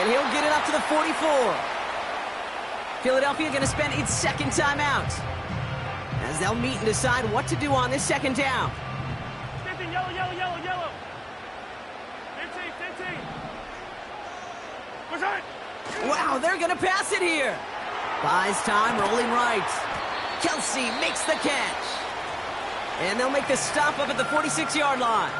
And he'll get it up to the 44. Philadelphia going to spend its second timeout, as they'll meet and decide what to do on this second down. 15, yellow, yellow, yellow, yellow. 15, 15. Push on. Wow, they're going to pass it here. Buys time, rolling right. Kelsey makes the catch. And they'll make the stop up at the 46-yard line.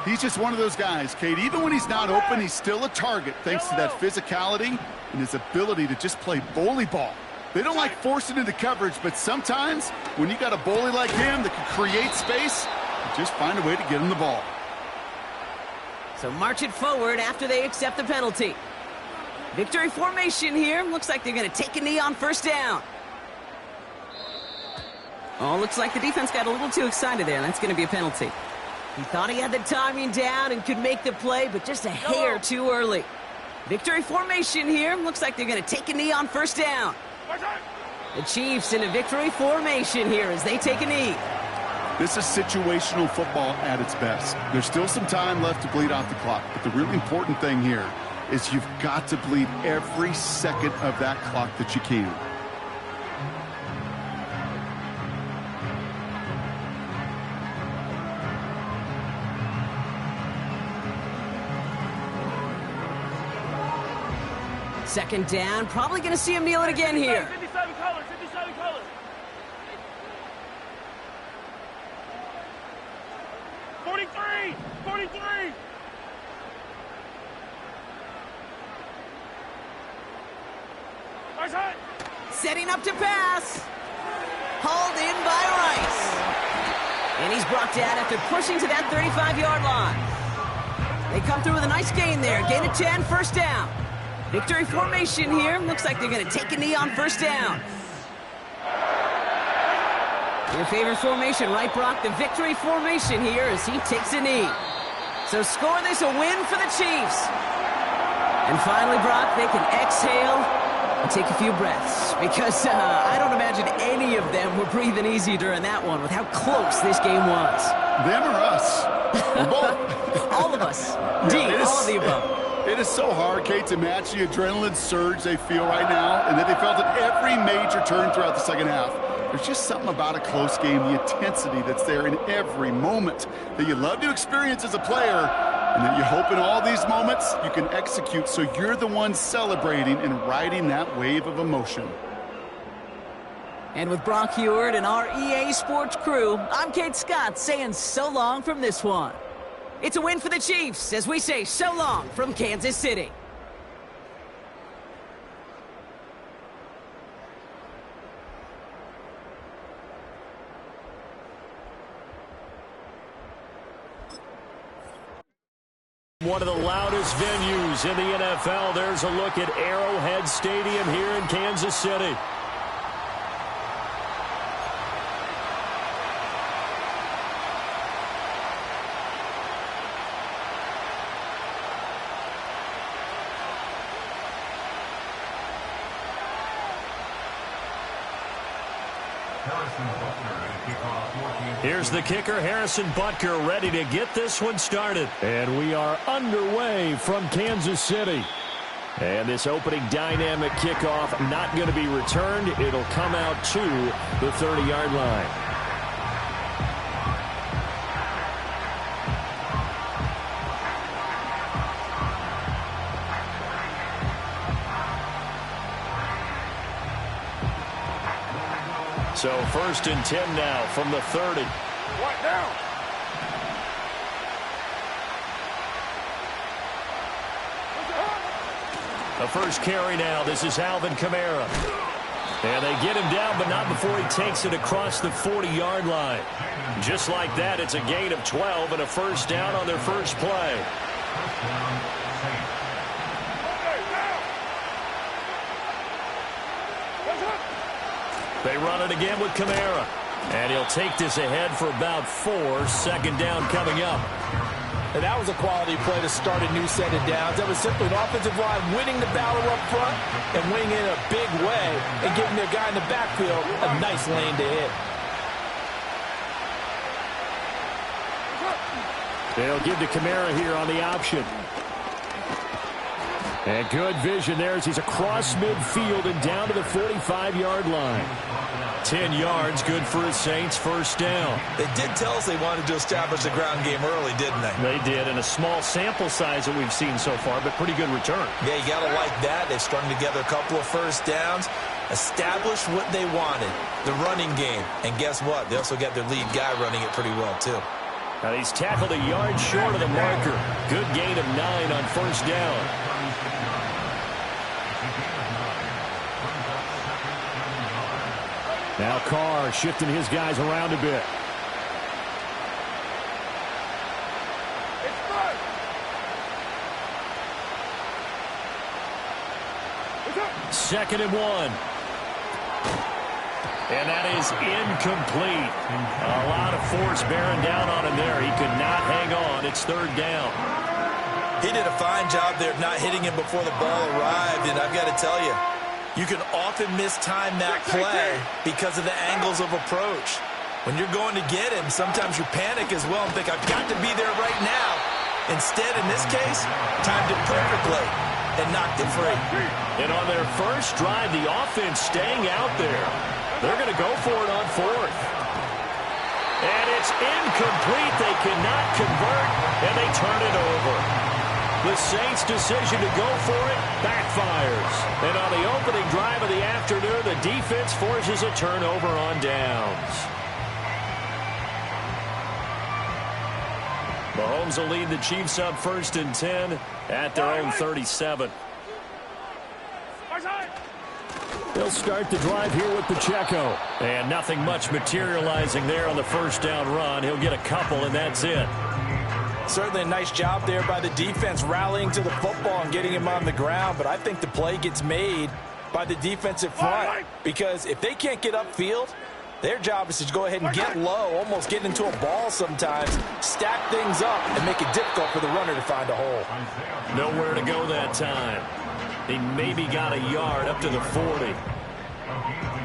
He's just one of those guys, Kate. Even when he's not open, he's still a target thanks to that physicality and his ability to just play bully ball. They don't like forcing into coverage, but sometimes when you got a bully like him that can create space, you just find a way to get him the ball. So march it forward after they accept the penalty. Victory formation here. Looks like they're going to take a knee on first down. Oh, looks like the defense got a little too excited there. That's going to be a penalty. He thought he had the timing down and could make the play, but just a hair too early. Victory formation here. Looks like they're going to take a knee on first down. The Chiefs in a victory formation here as they take a knee. This is situational football at its best. There's still some time left to bleed off the clock, but the really important thing here is you've got to bleed every second of that clock that you can. Second down, probably going to see him kneel it again here. 57 colors, 57 colors. 43, 43. Nice hit. Setting up to pass. Hauled in by Rice. And he's brought down after pushing to that 35-yard line. They come through with a nice gain there. Gain of 10, first down. Victory formation here. Looks like they're going to take a knee on first down. Your favorite formation, right, Brock? The victory formation here as he takes a knee. So score this a win for the Chiefs. And finally, Brock, they can exhale and take a few breaths, because I don't imagine any of them were breathing easy during that one with how close this game was. Them or us? Or both? All of us. Indeed, all of the above. It is so hard, Kate, to match the adrenaline surge they feel right now, and that they felt at every major turn throughout the second half. There's just something about a close game, the intensity that's there in every moment that you love to experience as a player, and that you hope in all these moments you can execute so you're the one celebrating and riding that wave of emotion. And with Brock Heward and our EA Sports crew, I'm Kate Scott saying so long from this one. It's a win for the Chiefs as we say so long from Kansas City. One of the loudest venues in the NFL. There's a look at Arrowhead Stadium here in Kansas City. Here's the kicker, Harrison Butker, ready to get this one started. And we are underway from Kansas City. And this opening dynamic kickoff not going to be returned. It'll come out to the 30-yard line. So first and 10 now from the 30. What now? The first carry now. This is Alvin Kamara. And they get him down, but not before he takes it across the 40-yard line. Just like that, it's a gain of 12 and a first down on their first play. They run it again with Kamara. And he'll take this ahead for about 4. Second down coming up. And that was a quality play to start a new set of downs. That was simply an offensive line winning the battle up front and winning in a big way and giving their guy in the backfield a nice lane to hit. They'll give to Kamara here on the option. And good vision there as he's across midfield and down to the 45-yard line. 10 yards, good for his Saints, first down. They did tell us they wanted to establish the ground game early, didn't they? They did, and a small sample size that we've seen so far, but pretty good return. Yeah, you got to like that. They've strung together a couple of first downs, established what they wanted, the running game. And guess what? They also got their lead guy running it pretty well, too. Now he's tackled a yard short of the marker. Good gain of 9 on first down. Now Carr shifting his guys around a bit. Second and 1. And that is incomplete. A lot of force bearing down on him there. He could not hang on. It's third down. He did a fine job there of not hitting him before the ball arrived. And I've got to tell you, you can often mistime that play because of the angles of approach. When you're going to get him, sometimes you panic as well and think, I've got to be there right now. Instead, in this case, timed it perfectly and knocked it free. And on their first drive, the offense staying out there. They're going to go for it on fourth. And it's incomplete. They cannot convert, and they turn it over. The Saints' decision to go for it backfires. And on the opening drive of the afternoon, the defense forces a turnover on downs. Mahomes will lead the Chiefs up first and 10 at their own 37. They'll start the drive here with Pacheco. And nothing much materializing there on the first down run. He'll get a couple, and that's it. Certainly a nice job there by the defense rallying to the football and getting him on the ground. But I think the play gets made by the defensive front. Because if they can't get upfield, their job is to go ahead and get low, almost get into a ball sometimes, stack things up, and make it difficult for the runner to find a hole. Nowhere to go that time. He maybe got a yard up to the 40.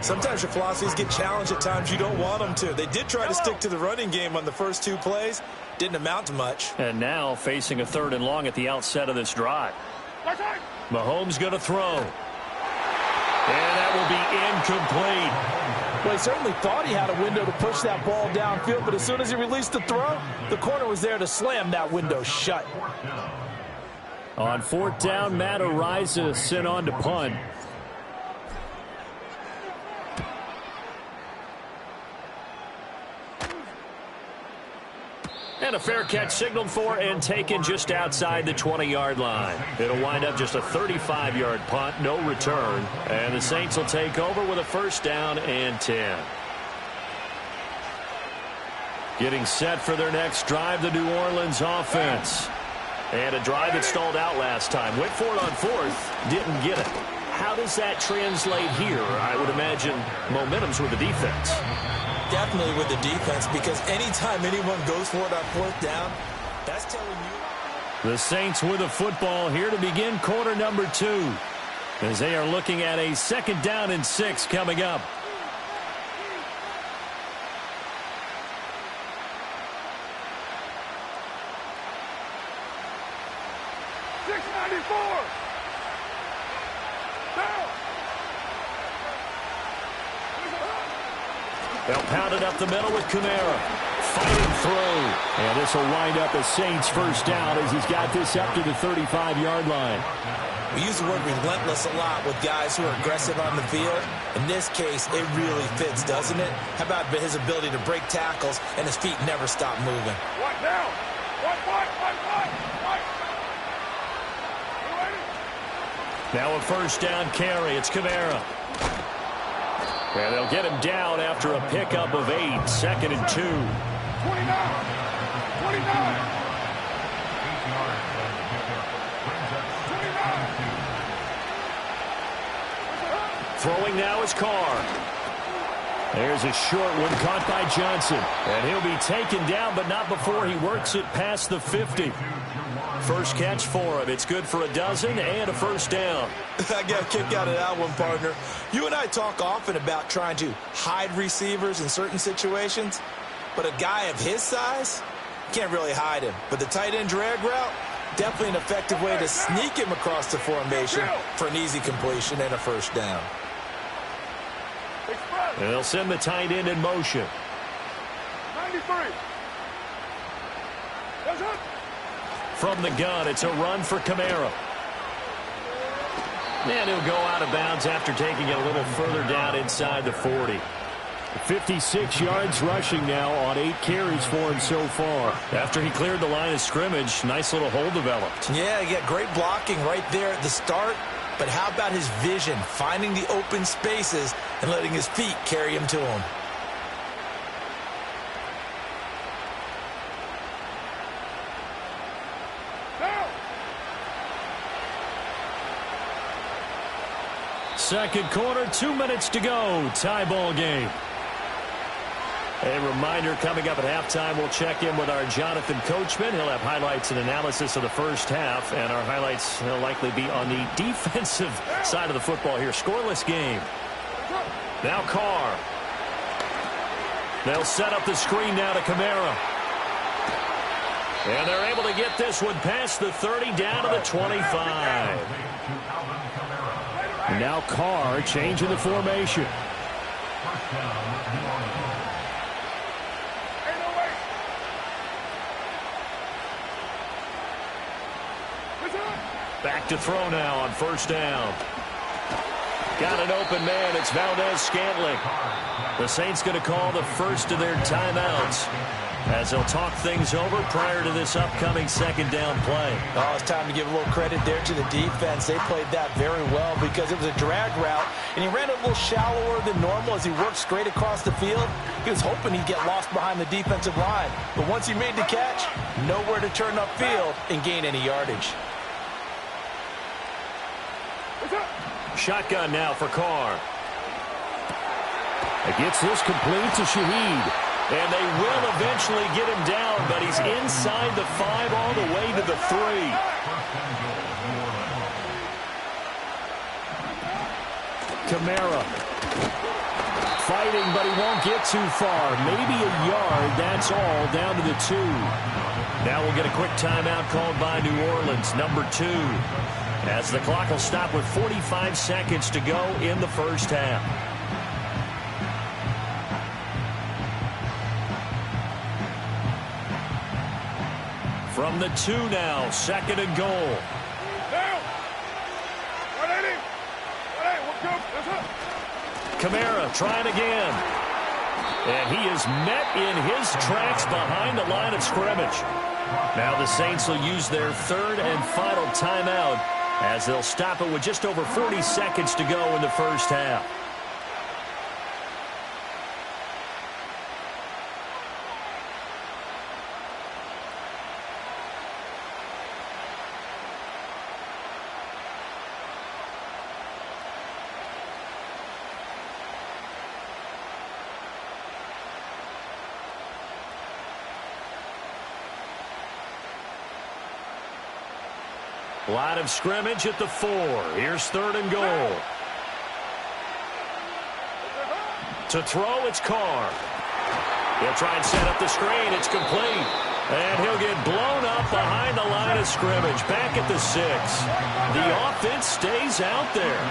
Sometimes your philosophies get challenged at times you don't want them to. They did try to stick to the running game on the first 2 plays. Didn't amount to much. And now facing a third and long at the outset of this drive. Mahomes going to throw. And that will be incomplete. Well, he certainly thought he had a window to push that ball downfield, but as soon as he released the throw, the corner was there to slam that window shut. On fourth down, Matt Araiza sent on to punt. And a fair catch signaled for and taken just outside the 20-yard line. It'll wind up just a 35-yard punt, no return. And the Saints will take over with a first down and 10. Getting set for their next drive, the New Orleans offense. And a drive that stalled out last time. Went for it on fourth, didn't get it. How does that translate here? I would imagine momentum's with the defense. Definitely with the defense, because anytime anyone goes for it on fourth down, that's telling you. The Saints with the football here to begin quarter number 2, as they are looking at a second down and 6 coming up. They'll pound it up the middle with Kamara. Fighting through. And this will wind up a Saints first down as he's got this up to the 35-yard line. We use the word relentless a lot with guys who are aggressive on the field. In this case, it really fits, doesn't it? How about his ability to break tackles and his feet never stop moving? What now? What? Now a first down carry. It's Kamara. And they'll get him down after a pickup of 8. Second and 2. 29. Throwing now is Carr. There's a short one caught by Johnson. And he'll be taken down, but not before he works it past the 50. First catch for him. It's good for a dozen and a first down. I got a kick out of that one, partner. You and I talk often about trying to hide receivers in certain situations, but a guy of his size can't really hide him. But the tight end drag route, definitely an effective way to sneak him across the formation for an easy completion and a first down. They'll send the tight end in motion. 93. From the gun, it's a run for Kamara. And he'll go out of bounds after taking it a little further down inside the 40. 56 yards rushing now on 8 carries for him so far. After he cleared the line of scrimmage, nice little hole developed. Yeah, he got great blocking right there at the start. But how about his vision, finding the open spaces and letting his feet carry him to him? Second quarter, 2 minutes to go. Tie ball game. A reminder coming up at halftime, we'll check in with our Jonathan Coachman. He'll have highlights and analysis of the first half, and our highlights will likely be on the defensive side of the football here. Scoreless game. Now Carr. They'll set up the screen now to Kamara. And they're able to get this one past the 30 down to the 25. And now Carr changing the formation. Back to throw now on first down. Got an open man. It's Valdez-Scantling. The Saints going to call the first of their timeouts as they'll talk things over prior to this upcoming second down play. Oh, it's time to give a little credit there to the defense. They played that very well because it was a drag route, and he ran a little shallower than normal as he worked straight across the field. He was hoping he'd get lost behind the defensive line, but once he made the catch, nowhere to turn upfield and gain any yardage. Shotgun now for Carr. Gets this complete to Shaheed. And they will eventually get him down, but he's inside the 5 all the way to the 3. Kamara. Fighting, but he won't get too far. Maybe a yard, that's all, down to the 2. Now we'll get a quick timeout called by New Orleans, number 2. As the clock will stop with 45 seconds to go in the first half. From the 2 now, second and goal. Down. 180. 180. Kamara trying again. And he is met in his tracks behind the line of scrimmage. Now the Saints will use their third and final timeout as they'll stop it with just over 40 seconds to go in the first half. Line of scrimmage at the 4. Here's third and goal. To throw, it's Carr. He'll try and set up the screen. It's complete. And he'll get blown up behind the line of scrimmage. Back at the 6. The offense stays out there.